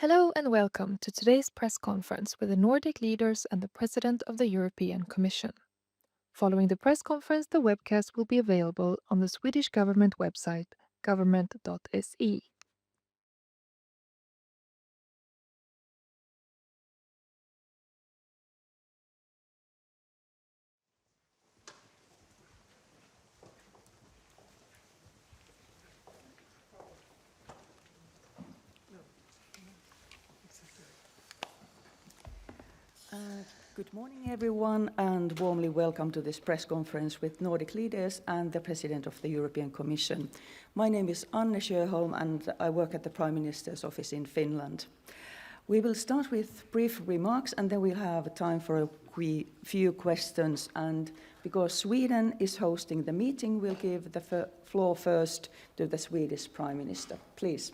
Hello and welcome to today's press conference with the Nordic leaders and the President of the European Commission. Following the press conference, the webcast will be available on the Swedish government website, government.se. Good morning, everyone, and warmly welcome to this press conference with Nordic leaders and the President of the European Commission. My name is Anne Sjöholm, and I work at the Prime Minister's office in Finland. We will start with brief remarks, and then we'll have time for a few questions. And because Sweden is hosting the meeting, we'll give the floor first to the Swedish Prime Minister. Please.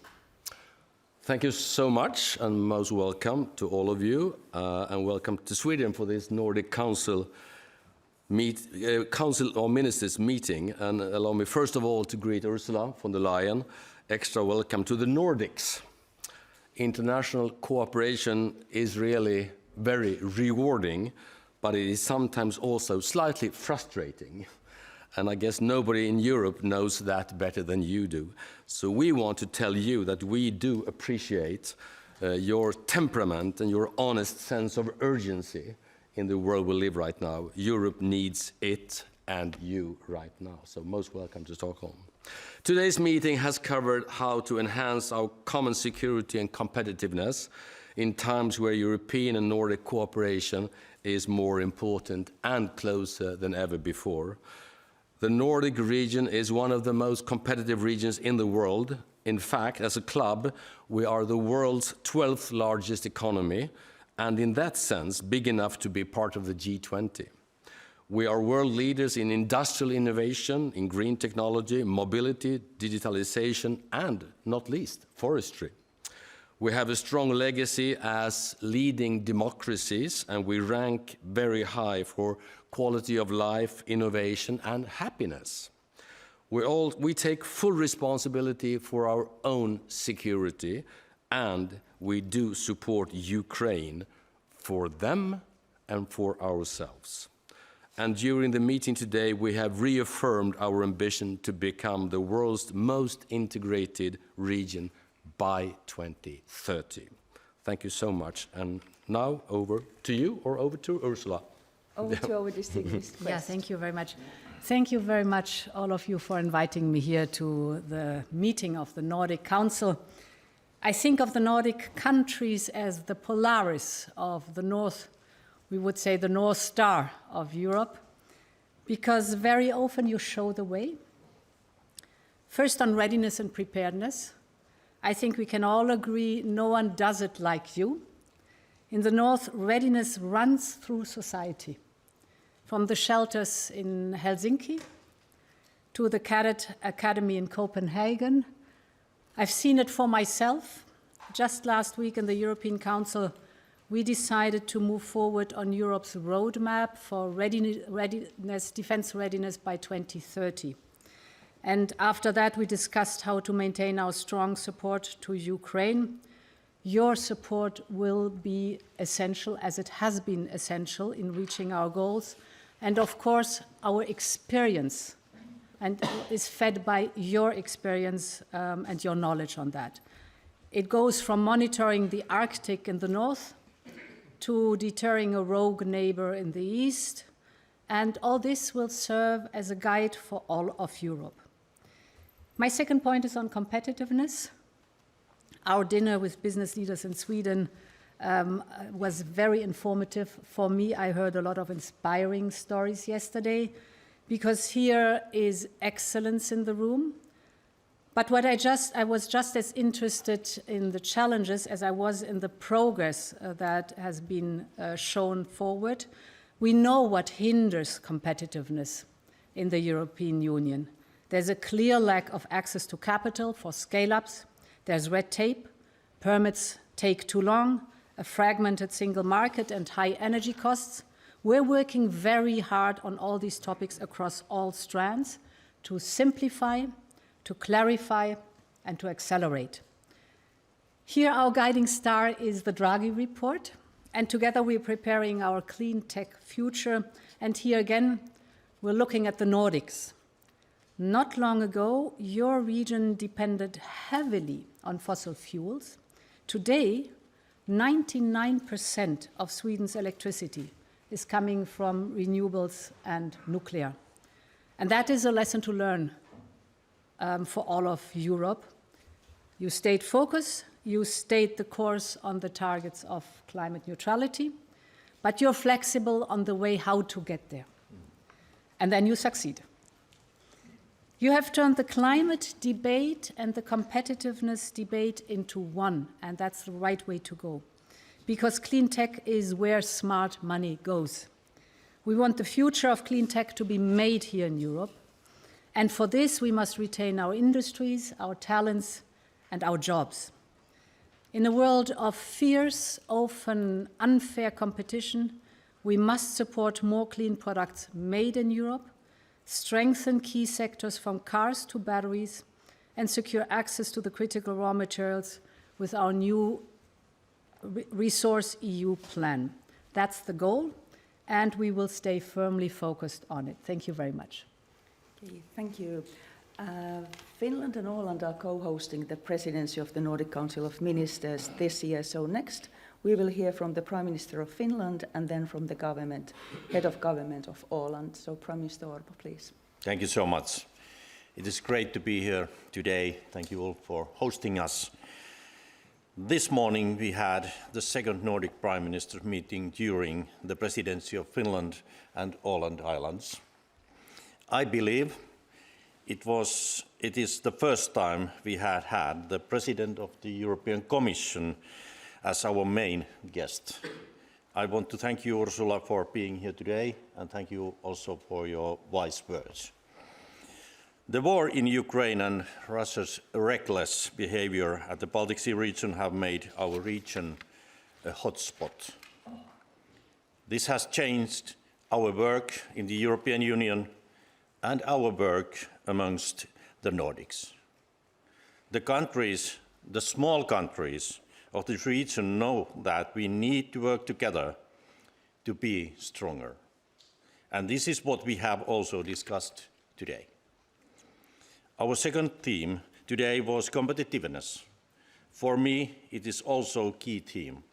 Thank you so much, and most welcome to all of you, and welcome to Sweden for this Nordic Council or Ministers meeting. And allow me first of all to greet Ursula von der Leyen. Extra welcome to the Nordics. International cooperation is really very rewarding, but it is sometimes also slightly frustrating. And I guess nobody in Europe knows that better than you do. So we want to tell you that we do appreciate your temperament and your honest sense of urgency in the world we live right now. Europe needs it and you right now. So most welcome to Stockholm. Today's meeting has covered how to enhance our common security and competitiveness in times where European and Nordic cooperation is more important and closer than ever before. The Nordic region is one of the most competitive regions in the world. In fact, as a club, we are the world's 12th largest economy, and in that sense, big enough to be part of the G20. We are world leaders in industrial innovation, in green technology, mobility, digitalization, and not least, forestry. We have a strong legacy as leading democracies, and we rank very high for quality of life, innovation, and happiness. We take full responsibility for our own security, and we do support Ukraine for them and for ourselves. And during the meeting today, we have reaffirmed our ambition to become the world's most integrated region by 2030. Thank you so much. And now over to you, or over to Ursula. Over to our distinguished guest. Yeah, thank you very much. Thank you very much, all of you, for inviting me here to the meeting of the Nordic Council. I think of the Nordic countries as the Polaris of the North, we would say the North Star of Europe, because very often you show the way. First on readiness and preparedness. I think we can all agree no one does it like you. In the North, readiness runs through society. From the shelters in Helsinki to the Cadet Academy in Copenhagen. I've seen it for myself. Just last week in the European Council, we decided to move forward on Europe's roadmap for defense readiness by 2030. And after that, we discussed how to maintain our strong support to Ukraine. Your support will be essential, as it has been essential in reaching our goals. And of course, our experience and is fed by your experience and your knowledge on that. It goes from monitoring the Arctic in the north to deterring a rogue neighbor in the east. And all this will serve as a guide for all of Europe. My second point is on competitiveness. Our dinner with business leaders in Sweden was very informative. For me, I heard a lot of inspiring stories yesterday, because here is excellence in the room. But I was just as interested in the challenges as I was in the progress that has been shown forward. We know what hinders competitiveness in the European Union. There's a clear lack of access to capital for scale-ups. There's red tape, permits take too long, a fragmented single market and high energy costs. We're working very hard on all these topics across all strands to simplify, to clarify, and to accelerate. Here our guiding star is the Draghi report, and together we're preparing our clean tech future. And here again, we're looking at the Nordics. Not long ago, your region depended heavily on fossil fuels. Today, 99% of Sweden's electricity is coming from renewables and nuclear. And that is a lesson to learn for all of Europe. You stayed focused, you stayed the course on the targets of climate neutrality, but you're flexible on the way how to get there. And then you succeed. You have turned the climate debate and the competitiveness debate into one, and that's the right way to go. Because clean tech is where smart money goes. We want the future of clean tech to be made here in Europe. And for this, we must retain our industries, our talents, and our jobs. In a world of fierce, often unfair competition, we must support more clean products made in Europe, strengthen key sectors from cars to batteries, and secure access to the critical raw materials with our new Resource EU plan. That's the goal, and we will stay firmly focused on it. Thank you very much. Okay, thank you. Finland and Åland are co-hosting the presidency of the Nordic Council of Ministers this year. So next, we will hear from the Prime Minister of Finland and then from the head of government of Åland. So Prime Minister Orpo, please. Thank you so much. It is great to be here today. Thank you all for hosting us. This morning we had the second Nordic Prime Minister meeting during the presidency of Finland and Åland Islands. I believe it is the first time we had the President of the European Commission as our main guest. I want to thank you, Ursula, for being here today, and thank you also for your wise words. The war in Ukraine and Russia's reckless behavior at the Baltic Sea region have made our region a hotspot. This has changed our work in the European Union and our work amongst the Nordics. The small countries of this region know that we need to work together to be stronger. And this is what we have also discussed today. Our second theme today was competitiveness. For me, it is also a key theme.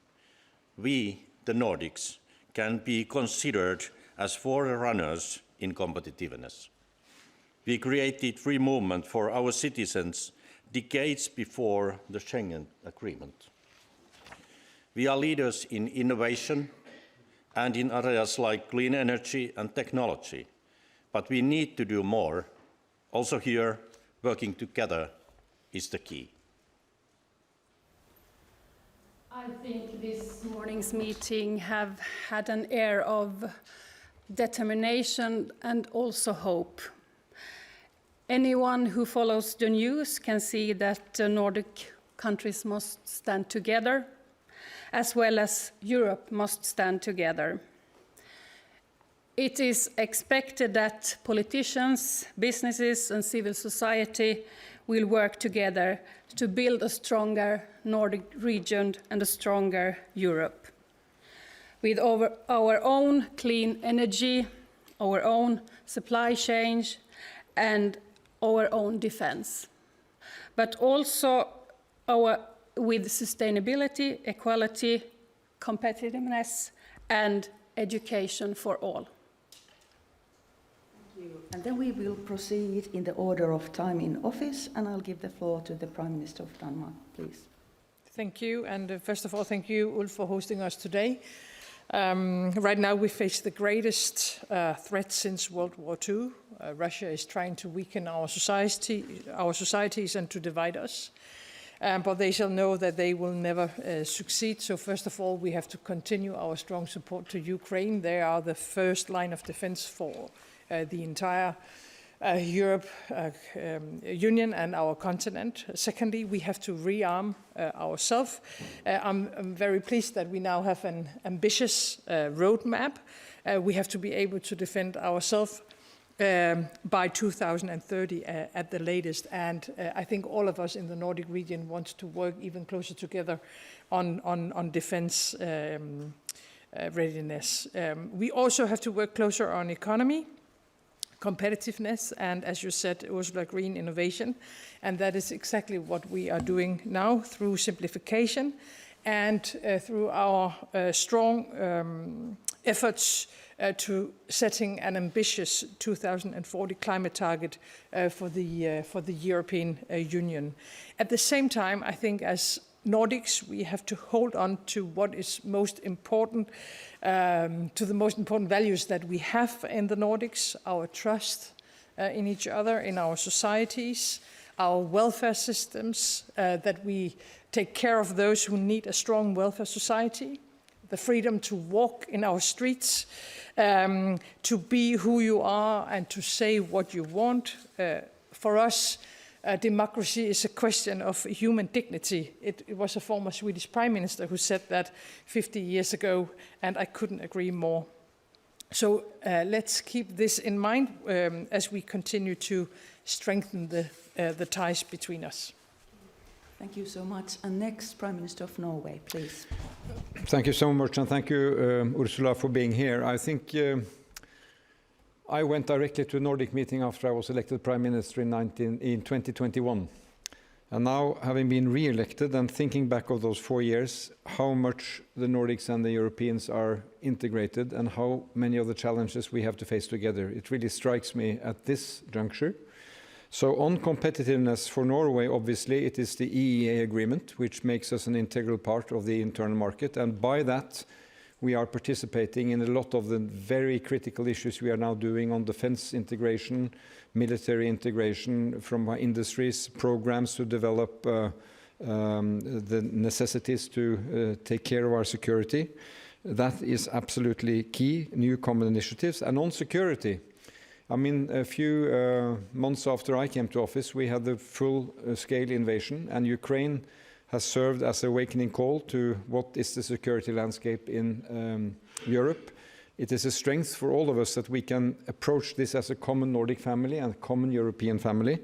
We, the Nordics, can be considered as forerunners in competitiveness. We created free movement for our citizens decades before the Schengen Agreement. We are leaders in innovation and in areas like clean energy and technology, but we need to do more. Also here, working together is the key. I think this morning's meeting have had an air of determination and also hope. Anyone who follows the news can see that the Nordic countries must stand together, as well as Europe must stand together. It is expected that politicians, businesses, and civil society will work together to build a stronger Nordic region and a stronger Europe. With our own clean energy, our own supply chains, and our own defense, but also with sustainability, equality, competitiveness, and education for all. Thank you. And then we will proceed in the order of time in office, and I'll give the floor to the Prime Minister of Denmark, please. Thank you, and first of all, thank you, Ulf, for hosting us today. Right now we face the greatest threat since World War II. Russia is trying to weaken our societies and to divide us. But they shall know that they will never succeed. So first of all, we have to continue our strong support to Ukraine. They are the first line of defense for the entire Europe Union and our continent. Secondly, we have to rearm ourselves. I'm very pleased that we now have an ambitious roadmap. We have to be able to defend ourselves by 2030 at the latest. And I think all of us in the Nordic region want to work even closer together on defense readiness. We also have to work closer on economy, competitiveness, and as you said, Ursula, green innovation. And that is exactly what we are doing now through simplification and through our strong efforts to setting an ambitious 2040 climate target for the European Union. At the same time, I think as Nordics, we have to hold on to what is most important, to the most important values that we have in the Nordics, our trust in each other, in our societies, our welfare systems, that we take care of those who need a strong welfare society, the freedom to walk in our streets, to be who you are and to say what you want. For us, democracy is a question of human dignity. It was a former Swedish Prime Minister who said that 50 years ago, and I couldn't agree more. So let's keep this in mind as we continue to strengthen the ties between us. Thank you so much. And next, Prime Minister of Norway, please. Thank you so much, and thank you, Ursula, for being here. I think I went directly to a Nordic meeting after I was elected Prime Minister in 2021. And now, having been re-elected and thinking back of those 4 years, how much the Nordics and the Europeans are integrated and how many of the challenges we have to face together, it really strikes me at this juncture. So on competitiveness for Norway, obviously, it is the EEA agreement, which makes us an integral part of the internal market. And by that, we are participating in a lot of the very critical issues we are now doing on defense integration, military integration from our industries, programs to develop the necessities to take care of our security. That is absolutely key, new common initiatives. And on security, I mean, a few months after I came to office, we had the full-scale invasion, and Ukraine has served as a awakening call to what is the security landscape in Europe. It is a strength for all of us that we can approach this as a common Nordic family and a common European family.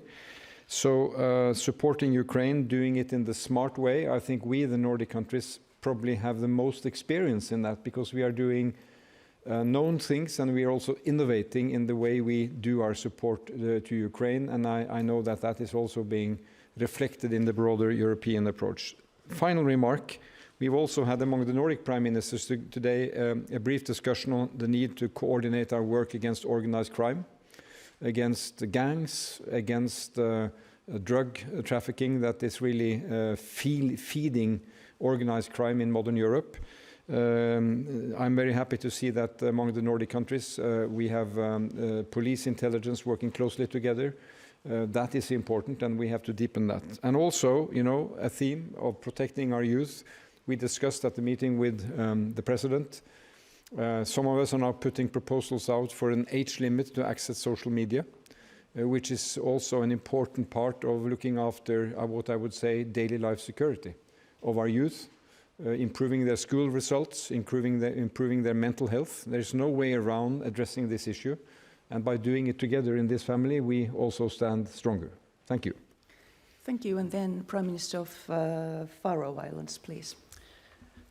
So supporting Ukraine, doing it in the smart way, I think we, the Nordic countries, probably have the most experience in that because we are doing known things, and we are also innovating in the way we do our support to Ukraine, and I know that that is also being reflected in the broader European approach. Final remark, we've also had among the Nordic Prime Ministers today a brief discussion on the need to coordinate our work against organized crime, against gangs, against drug trafficking that is really feeding organized crime in modern Europe. I'm very happy to see that among the Nordic countries we have police intelligence working closely together. That is important, and we have to deepen that. And also, you know, a theme of protecting our youth. We discussed at the meeting with the President. Some of us are now putting proposals out for an age limit to access social media, which is also an important part of looking after what I would say daily life security of our youth. Improving their school results, improving their mental health. There's no way around addressing this issue. And by doing it together in this family, we also stand stronger. Thank you. Thank you. And then Prime Minister of Faroe Islands, please.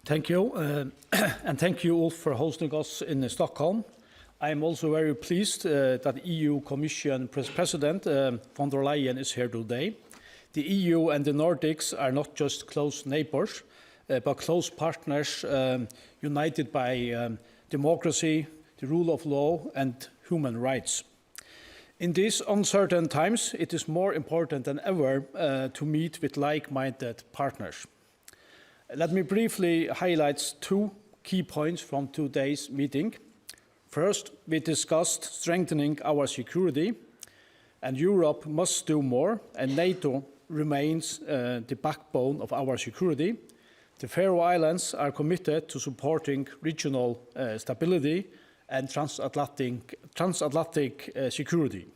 Thank you. And thank you, Ulf, for hosting us in Stockholm. I am also very pleased that EU-Commission President von der Leyen is here today. The EU and the Nordics are not just close neighbors, but close partners united by democracy, the rule of law, and human rights. In these uncertain times, it is more important than ever to meet with like-minded partners. Let me briefly highlight two key points from today's meeting. First, we discussed strengthening our security, and Europe must do more, and NATO remains the backbone of our security. The Faroe Islands are committed to supporting regional stability and transatlantic security.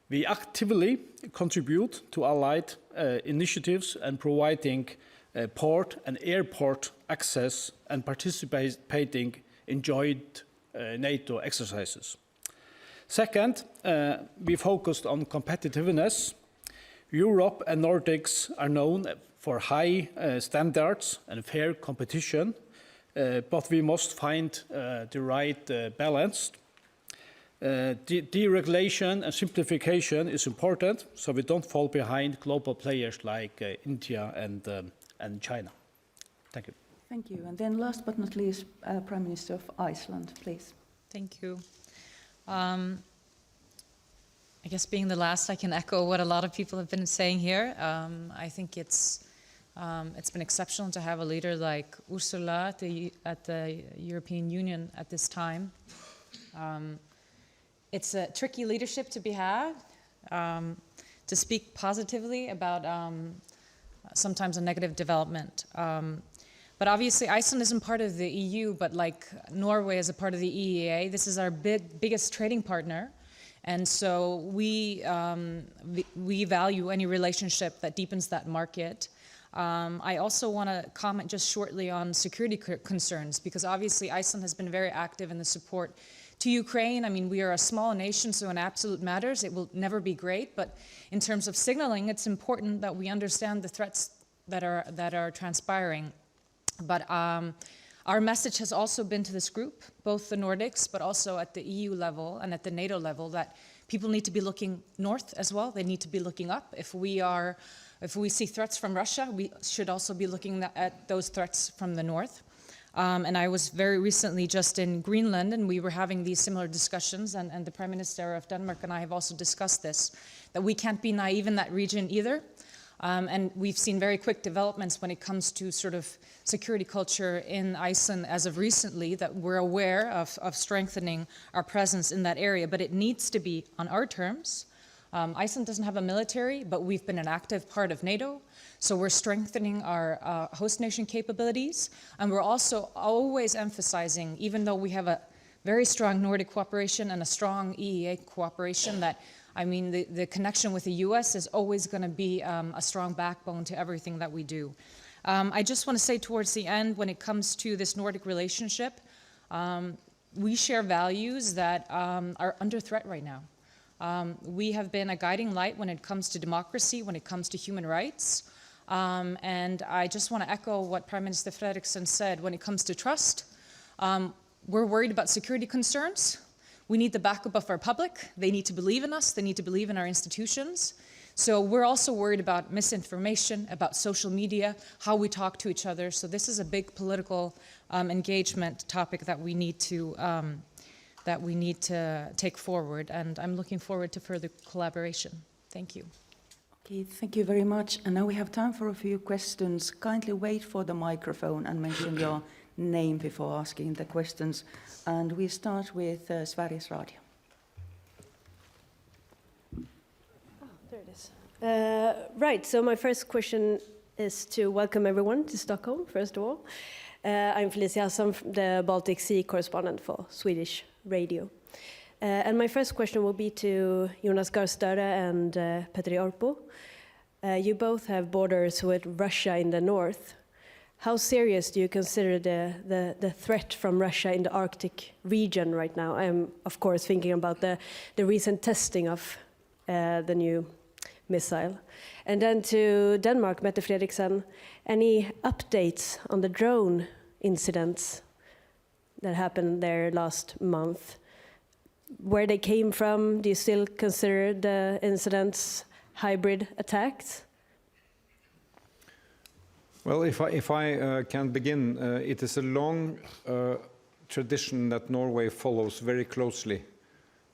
We actively contribute to allied initiatives and providing port and airport access and participating in joint NATO exercises. Second, we focused on competitiveness. Europe and Nordics are known for high standards and fair competition, but we must find the right balance. Deregulation and simplification is important, so we don't fall behind global players like India and China. Thank you. Thank you. And then last but not least, Prime Minister of Iceland, please. Thank you. I guess being the last, I can echo what a lot of people have been saying here. I think it's been exceptional to have a leader like Ursula at the European Union at this time. It's a tricky leadership to be had, to speak positively about sometimes a negative development. But obviously Iceland isn't part of the EU, but like Norway is a part of the EEA. This is our biggest trading partner. And so we value any relationship that deepens that market. I also want to comment just shortly on security concerns, because obviously Iceland has been very active in the support to Ukraine. I mean, we are a small nation, so in absolute matters, it will never be great. But in terms of signaling, it's important that we understand the threats that are transpiring. But our message has also been to this group, both the Nordics, but also at the EU level and at the NATO level, that people need to be looking north as well. They need to be looking up. If we see threats from Russia, we should also be looking at those threats from the north. And I was very recently just in Greenland, and we were having these similar discussions, and the Prime Minister of Denmark and I have also discussed this, that we can't be naive in that region either. And we've seen very quick developments when it comes to sort of security culture in Iceland as of recently, that we're aware of strengthening our presence in that area, but it needs to be on our terms. Iceland doesn't have a military, but we've been an active part of NATO, so we're strengthening our host nation capabilities, and we're also always emphasizing, even though we have a very strong Nordic cooperation and a strong EEA cooperation, that I mean, the connection with the US is always going to be a strong backbone to everything that we do. I just want to say towards the end, when it comes to this Nordic relationship, we share values that are under threat right now. We have been a guiding light when it comes to democracy, when it comes to human rights. And I just want to echo what Prime Minister Frederiksen said. When it comes to trust, we're worried about security concerns. We need the backup of our public. They need to believe in us. They need to believe in our institutions. So we're also worried about misinformation, about social media, how we talk to each other. So this is a big political engagement topic that we need to take forward. And I'm looking forward to further collaboration. Thank you. Okay, thank you very much. And now we have time for a few questions. Kindly wait for the microphone and mention your name before asking the questions. And we start with Sveriges Radio. There it is. Right, so my first question is to welcome everyone to Stockholm, first of all. I'm Felicia Hassan, the Baltic Sea correspondent for Swedish radio. And my first question will be to Jonas Gahr Støre and Petteri Orpo. You both have borders with Russia in the north. How serious do you consider the threat from Russia in the Arctic region right now? I'm, of course, thinking about the recent testing of the new missile. And then to Denmark, Mette Frederiksen, any updates on the drone incidents that happened there last month? Where they came from? Do you still consider the incidents hybrid attacks? Well, if I can begin, it is a long tradition that Norway follows very closely,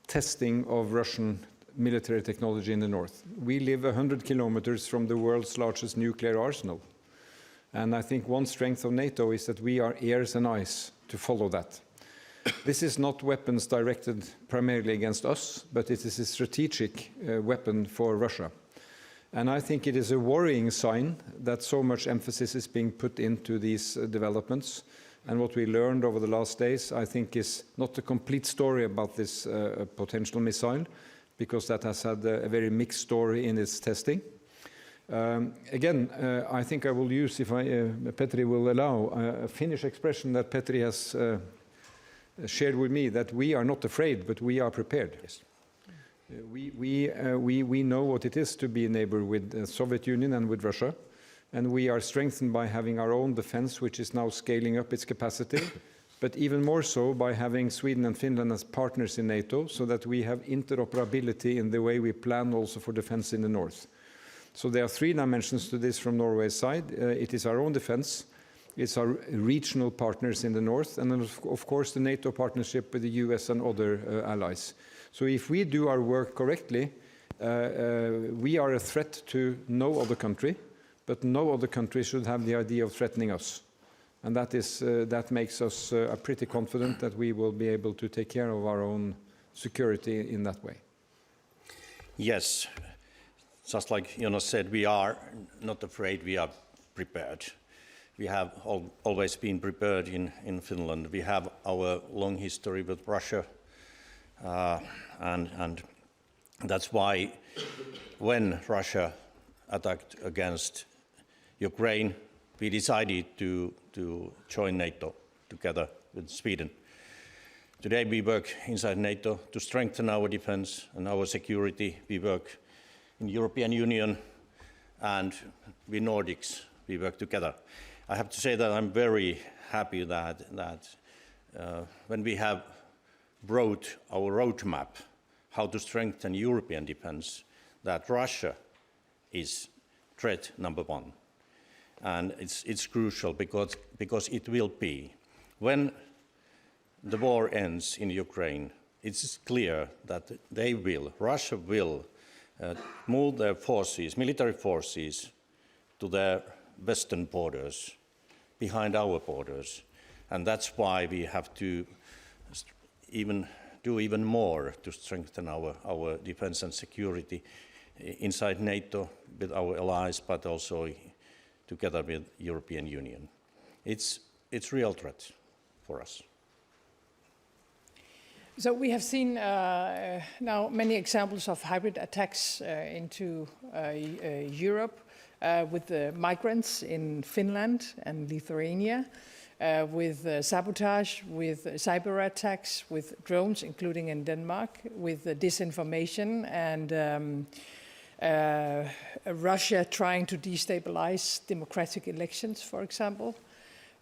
testing of Russian military technology in the north. We live 100 kilometers from the world's largest nuclear arsenal. And I think one strength of NATO is that we are ears and eyes to follow that. This is not weapons directed primarily against us, but it is a strategic weapon for Russia. And I think it is a worrying sign that so much emphasis is being put into these developments. And what we learned over the last days, I think, is not a complete story about this potential missile, because that has had a very mixed story in its testing. Again, I think I will use, if Petteri will allow, a Finnish expression that Petteri has shared with me that we are not afraid, but we are prepared. Yes. We know what it is to be a neighbor with the Soviet Union and with Russia, and we are strengthened by having our own defense, which is now scaling up its capacity, but even more so by having Sweden and Finland as partners in NATO, so that we have interoperability in the way we plan also for defense in the north. So there are three dimensions to this from Norway's side. It is our own defense, it's our regional partners in the north, and then of course the NATO partnership with the US and other allies. So if we do our work correctly, we are a threat to no other country, but no other country should have the idea of threatening us. And that makes us pretty confident that we will be able to take care of our own security in that way. Yes, just like Jonas said, we are not afraid, we are prepared. We have always been prepared in Finland. We have our long history with Russia, and that's why when Russia attacked against Ukraine, we decided to join NATO together with Sweden. Today we work inside NATO to strengthen our defense and our security. We work in the European Union, and we Nordics, we work together. I have to say that I'm very happy that when we have brought our roadmap how to strengthen European defense, that Russia is threat number one. And it's crucial because it will be. When the war ends in Ukraine, it's clear that Russia will move their forces, military forces, to their western borders, behind our borders. And that's why we have to do even more to strengthen our defense and security inside NATO with our allies, but also together with European Union. It's real threat for us. So we have seen now many examples of hybrid attacks into Europe with the migrants in Finland and Lithuania, with sabotage, with cyber attacks, with drones, including in Denmark, with disinformation and Russia trying to destabilize democratic elections, for example.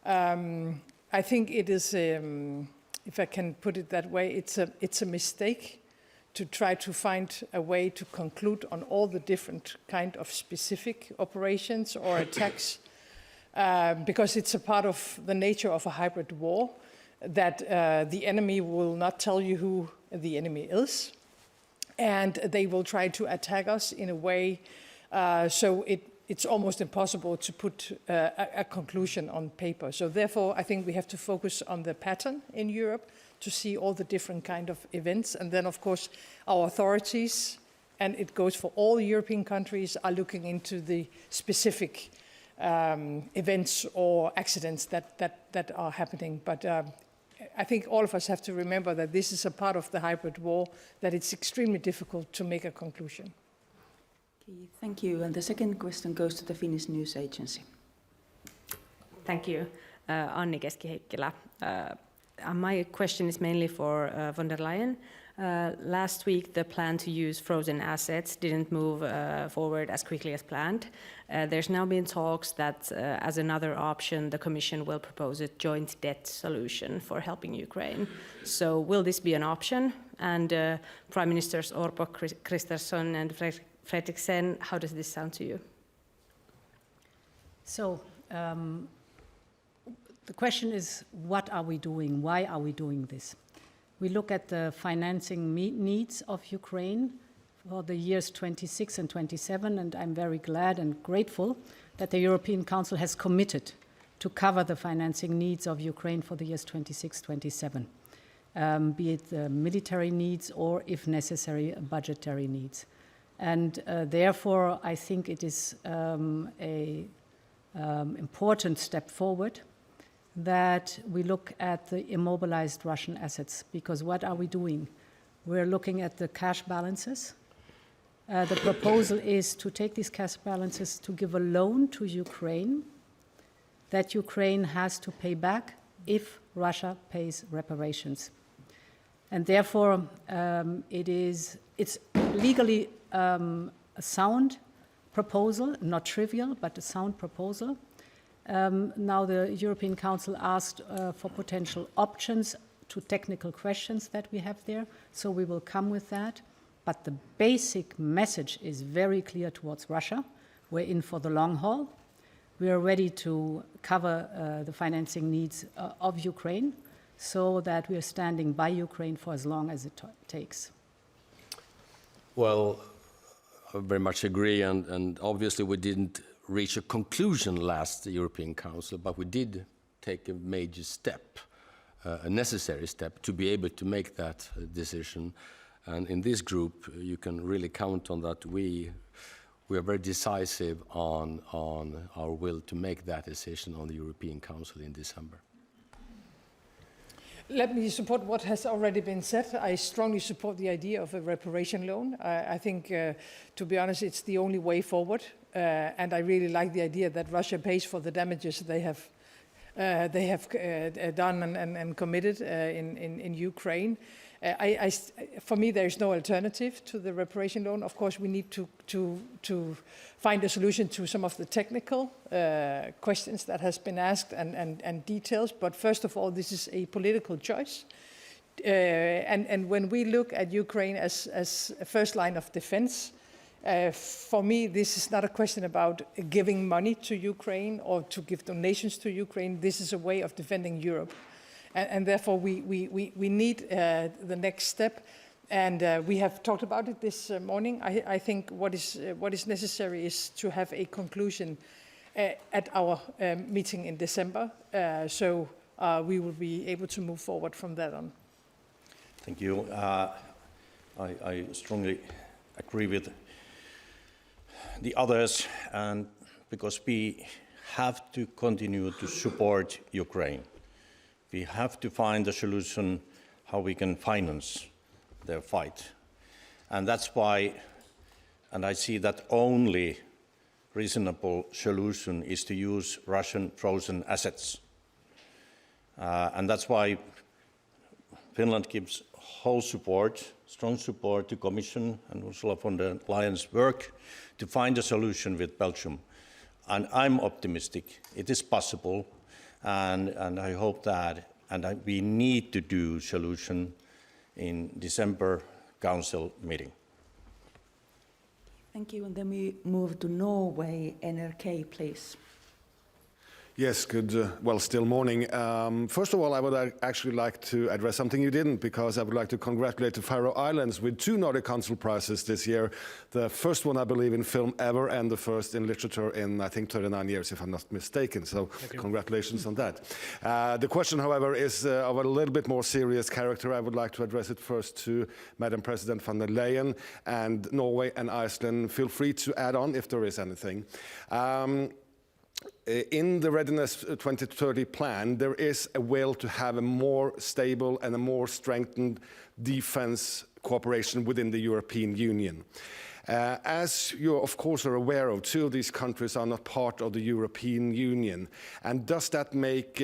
I think it is, if I can put it that way, it's a mistake to try to find a way to conclude on all the different kind of specific operations or attacks, because it's a part of the nature of a hybrid war that the enemy will not tell you who the enemy is, and they will try to attack us in a way so it's almost impossible to put a conclusion on paper. So therefore, I think we have to focus on the pattern in Europe to see all the different kind of events. And then, of course, our authorities, and it goes for all European countries, are looking into the specific events or accidents that are happening. But I think all of us have to remember that this is a part of the hybrid war, that it's extremely difficult to make a conclusion. Okay, thank you. And the second question goes to the Finnish News Agency. Thank you. Anni Keski-Heikkilä. My question is mainly for von der Leyen. Last week, the plan to use frozen assets didn't move forward as quickly as planned. There's now been talks that as another option, the Commission will propose a joint debt solution for helping Ukraine. So will this be an option? And Prime Ministers Ulf Kristersson and Fredriksen, how does this sound to you? So the question is, what are we doing? Why are we doing this? We look at the financing needs of Ukraine for the years 26 and 27, and I'm very glad and grateful that the European Council has committed to cover the financing needs of Ukraine for the years 26, 27, be it the military needs or, if necessary, budgetary needs. And therefore, I think it is an important step forward that we look at the immobilized Russian assets, because what are we doing? We're looking at the cash balances. The proposal is to take these cash balances to give a loan to Ukraine that Ukraine has to pay back if Russia pays reparations. And therefore, it's legally a sound proposal, not trivial, but a sound proposal. Now the European Council asked for potential options to technical questions that we have there, so we will come with that. But the basic message is very clear towards Russia. We're in for the long haul. We are ready to cover the financing needs of Ukraine, so that we are standing by Ukraine for as long as it takes. Well, I very much agree, and obviously we didn't reach a conclusion last European Council, but we did take a major step, a necessary step, to be able to make that decision. And in this group, you can really count on that. We are very decisive on our will to make that decision on the European Council in December. Let me support what has already been said. I strongly support the idea of a reparation loan. I think, to be honest, it's the only way forward. And I really like the idea that Russia pays for the damages they have done and committed in Ukraine. For me, there is no alternative to the reparation loan. Of course, we need to find a solution to some of the technical questions that has been asked and details. But first of all, this is a political choice. And when we look at Ukraine as a first line of defense, for me, this is not a question about giving money to Ukraine or to give donations to Ukraine. This is a way of defending Europe. And therefore, we need the next step. And we have talked about it this morning. I think what is necessary is to have a conclusion at our meeting in December. So we will be able to move forward from that on. Thank you. I strongly agree with the others, and because we have to continue to support Ukraine. We have to find a solution how we can finance their fight. And that's why, and I see that only reasonable solution is to use Russian frozen assets. And that's why Finland gives whole support, strong support to Commission and Ursula von der Leyen's work to find a solution with Belgium. And I'm optimistic. It is possible. And I hope that, we need to do solution in December Council meeting. Thank you. And then we move to Norway. NRK, please. Yes, good, still morning. First of all, I would actually like to address something you didn't, because I would like to congratulate the Faroe Islands with 2 Nordic Council prizes this year. The first one, I believe, in film ever, and the first in literature in, I think, 39 years, if I'm not mistaken. So congratulations on that. The question, however, is of a little bit more serious character. I would like to address it first to Madam President von der Leyen, and Norway and Iceland. Feel free to add on if there is anything. In the Readiness 2030 plan, there is a will to have a more stable and a more strengthened defense cooperation within the European Union. As you, of course, are aware of, 2 of these countries are not part of the European Union. And does that make,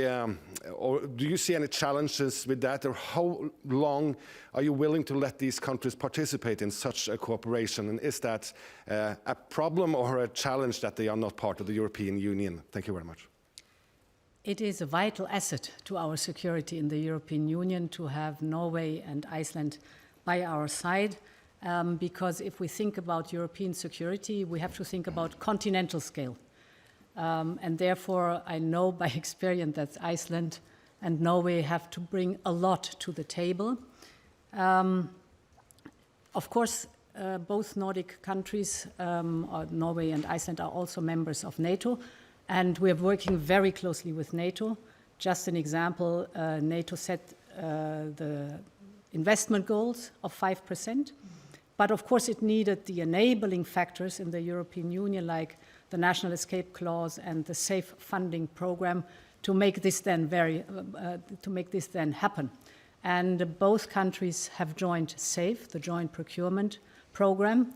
or do you see any challenges with that? Or how long are you willing to let these countries participate in such a cooperation? And is that a problem or a challenge that they are not part of the European Union? Thank you very much. It is a vital asset to our security in the European Union to have Norway and Iceland by our side. Because if we think about European security, we have to think about continental scale. And therefore, I know by experience that Iceland and Norway have to bring a lot to the table. Of course, both Nordic countries, Norway and Iceland, are also members of NATO, and we are working very closely with NATO. Just an example, NATO set the investment goals of 5%. But of course, it needed the enabling factors in the European Union, like the National Escape Clause and the Safe Funding Program, to make this then happen. And both countries have joined SAFE, the Joint Procurement Program.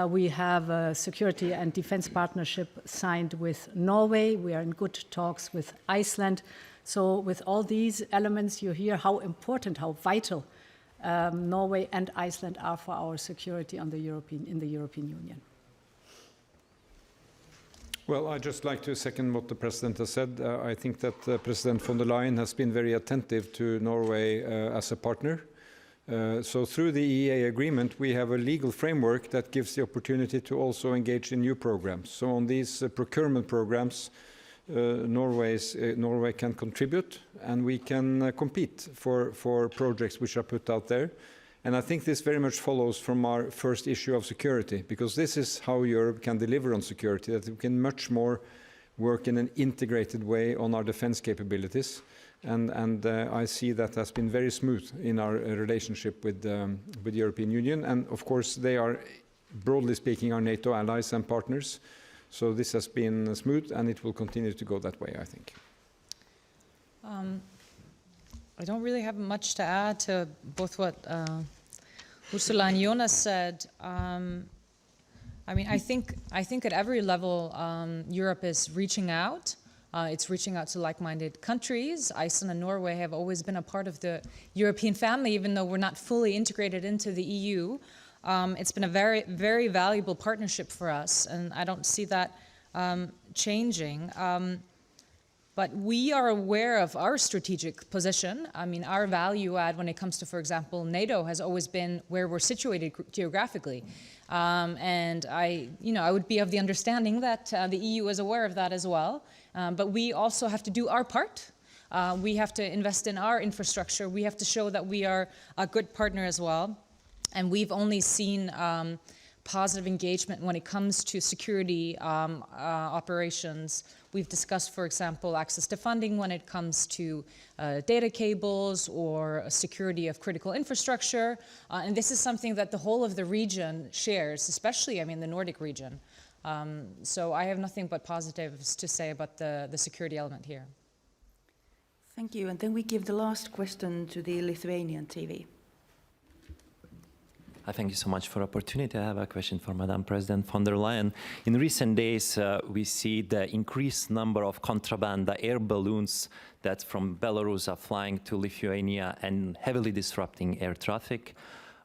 We have a security and defense partnership signed with Norway. We are in good talks with Iceland. So with all these elements, you hear how important, how vital Norway and Iceland are for our security in the European Union. Well, I'd just like to second what the President has said. I think that President von der Leyen has been very attentive to Norway as a partner. So through the EEA agreement, we have a legal framework that gives the opportunity to also engage in new programs. So on these procurement programs, Norway can contribute, and we can compete for projects which are put out there. And I think this very much follows from our first issue of security, because this is how Europe can deliver on security, that we can much more work in an integrated way on our defense capabilities. And I see that has been very smooth in our relationship with the European Union. And of course, they are, broadly speaking, our NATO allies and partners. So this has been smooth, and it will continue to go that way, I think. I don't really have much to add to both what Ursula and Jonas said. I mean, I think at every level, Europe is reaching out. It's reaching out to like-minded countries. Iceland and Norway have always been a part of the European family, even though we're not fully integrated into the EU. It's been a very, very valuable partnership for us, and I don't see that changing. But we are aware of our strategic position. I mean, our value add when it comes to, for example, NATO has always been where we're situated geographically. And I would be of the understanding that the EU is aware of that as well. But we also have to do our part. We have to invest in our infrastructure. We have to show that we are a good partner as well. And we've only seen positive engagement when it comes to security operations. We've discussed, for example, access to funding when it comes to data cables or security of critical infrastructure. And this is something that the whole of the region shares, especially, I mean, the Nordic region. So I have nothing but positives to say about the security element here. Thank you. And then we give the last question to the Lithuanian TV. Thank you so much for the opportunity. I have a question for Madam President von der Leyen. In recent days, we see the increased number of contraband air balloons that from Belarus are flying to Lithuania and heavily disrupting air traffic.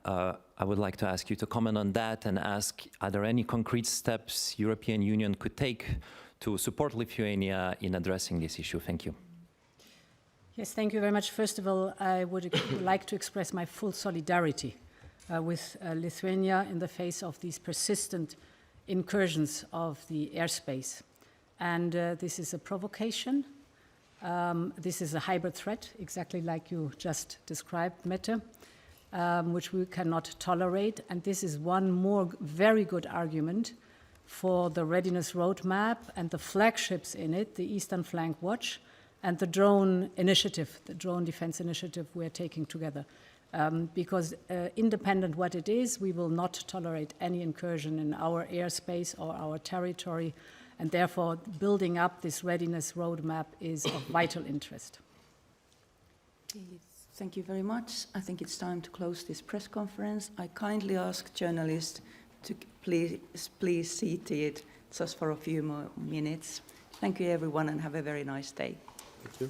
I would like to ask you to comment on that and ask, are there any concrete steps European Union could take to support Lithuania in addressing this issue? Thank you. Yes, thank you very much. First of all, I would like to express my full solidarity with Lithuania in the face of these persistent incursions of the airspace. And this is a provocation. This is a hybrid threat, exactly like you just described, Mette, which we cannot tolerate. And this is one more very good argument for the readiness roadmap and the flagships in it, the Eastern Flank Watch and the drone initiative, the drone defense initiative we're taking together. Because independent what it is, we will not tolerate any incursion in our airspace or our territory, and therefore building up this readiness roadmap is of vital interest. Thank you very much. I think it's time to close this press conference. I kindly ask journalists to please seated just for a few more minutes. Thank you everyone and have a very nice day. Thank you.